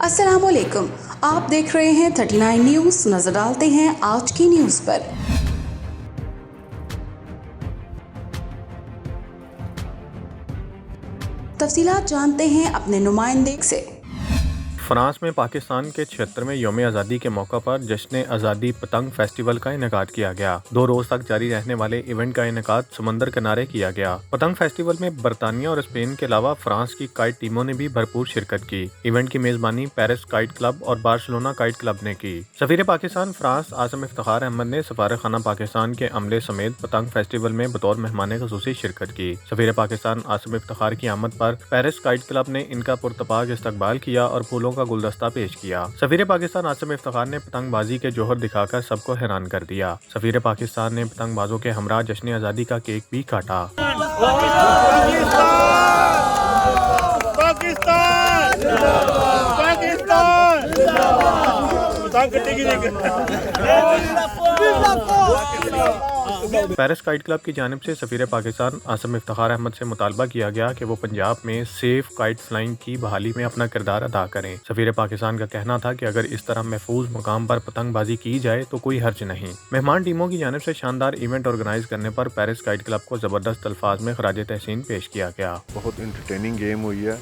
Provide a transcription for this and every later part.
السلام علیکم، آپ دیکھ رہے ہیں 39 نیوز۔ نظر ڈالتے ہیں آج کی نیوز پر۔ تفصیلات جانتے ہیں اپنے نمائندے سے۔ فرانس میں پاکستان کے 76ویں یوم آزادی کے موقع پر جشن آزادی پتنگ فیسٹیول کا انعقاد کیا گیا۔ 2 روز تک جاری رہنے والے ایونٹ کا انعقاد سمندر کنارے کیا گیا۔ پتنگ فیسٹیول میں برطانیہ اور اسپین کے علاوہ فرانس کی کائٹ ٹیموں نے بھی بھرپور شرکت کی۔ ایونٹ کی میزبانی پیرس کائٹ کلب اور بارسلونا کائٹ کلب نے کی۔ سفیر پاکستان فرانس عاصم افتخار احمد نے سفارتخانہ پاکستان کے عملے سمیت پتنگ فیسٹیول میں بطور مہمان خصوصی شرکت کی۔ سفیر پاکستان عاصم افتخار کی آمد پر پیرس کائٹ کلب نے ان کا پرتپاک استقبال کیا اور پھولوں کا گلدستہ پیش کیا۔ سفیر پاکستان عاصم افتخار نے پتنگ بازی کے جوہر دکھا کر سب کو حیران کر دیا۔ سفیر پاکستان نے پتنگ بازوں کے ہمراہ جشن آزادی کا کیک بھی کاٹا۔ پیرس کائٹ کلب کی جانب سے سفیر پاکستان عاصم افتخار احمد سے مطالبہ کیا گیا کہ وہ پنجاب میں سیف کائٹ فلائنگ کی بحالی میں اپنا کردار ادا کریں۔ سفیر پاکستان کا کہنا تھا کہ اگر اس طرح محفوظ مقام پر پتنگ بازی کی جائے تو کوئی حرج نہیں۔ مہمان ٹیموں کی جانب سے شاندار ایونٹ آرگنائز کرنے پر پیرس کائٹ کلب کو زبردست الفاظ میں خراج تحسین پیش کیا گیا۔ بہت انٹرٹیننگ گیم ہوئی ہے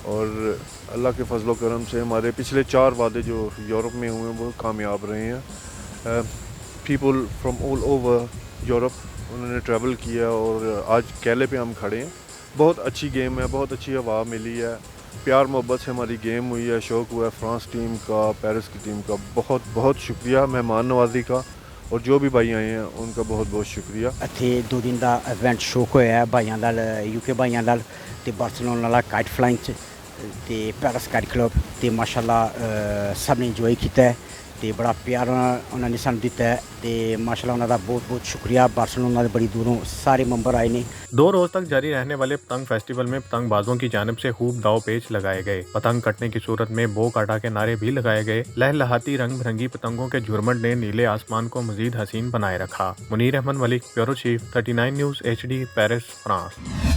اور اللہ کے فضل و کرم سے ہمارے پچھلے 4 وعدے جو یورپ میں ہوئے ہیں وہ کامیاب رہے ہیں۔ People from all over Europe انہوں نے ٹریول کیا اور آج کیلے پہ ہم کھڑے ہیں۔ بہت اچھی گیم ہے، بہت اچھی ہوا ملی ہے، پیار محبت سے ہماری گیم ہوئی ہے، شوق ہوا ہے۔ فرانس ٹیم کا، پیرس کی ٹیم کا بہت بہت شکریہ، مہمان نوازی کا، اور جو بھی بھائی آئے ہیں ان کا بہت بہت شکریہ۔ ਇੱਥੇ 2 ਦਿਨ ਦਾ ਇਵੈਂਟ ਸ਼ੌਕ ਹੋਇਆ ਹੈ ਭਾਈਆਂ ਨਾਲ, ਯੂਕੇ ਭਾਈਆਂ ਨਾਲ ਤੇ ਬਾਰਸੀਲੋਨਾ ਨਾਲ ਕਾਈਟ ਫਲਾਈਂਗ 'ਚ ਤੇ ਪੈਰਿਸ ਕਾਈਟ ਕਲੱਬ ਤੇ ਮਾਸ਼ਾਅੱਲਾ ਸਭ ਨੇ ਇੰਜੋਏ ਕੀਤਾ ਹੈ ਤੇ ਬੜਾ ਪਿਆਰ ਉਹਨਾਂ ਨੇ ਸਾਨੂੰ ਦਿੱਤਾ ਹੈ ਤੇ ਮਾਸ਼ਾਅੱਲਾ ਉਹਨਾਂ ਦਾ ਬਹੁਤ ਬਹੁਤ ਸ਼ੁਕਰੀਆ। ਬਾਰਸੀਲੋਨਾ ਦੇ ਬੜੀ ਦੂਰੋਂ ਸਾਰੇ ਮੈਂਬਰ ਆਏ ਨੇ۔ 2 روز تک جاری رہنے والے پتنگ فیسٹیول میں پتنگ بازوں کی جانب سے خوب داؤ پیچ لگائے گئے۔ پتنگ کٹنے کی صورت میں بو کاٹا کے نعرے بھی لگائے گئے۔ لہلہاتی رنگ برنگی پتنگوں کے جھرمٹ نے نیلے آسمان کو مزید حسین بنائے رکھا۔ Munir Ahmed Malik, bureau chief, 39 news HD، Paris, France.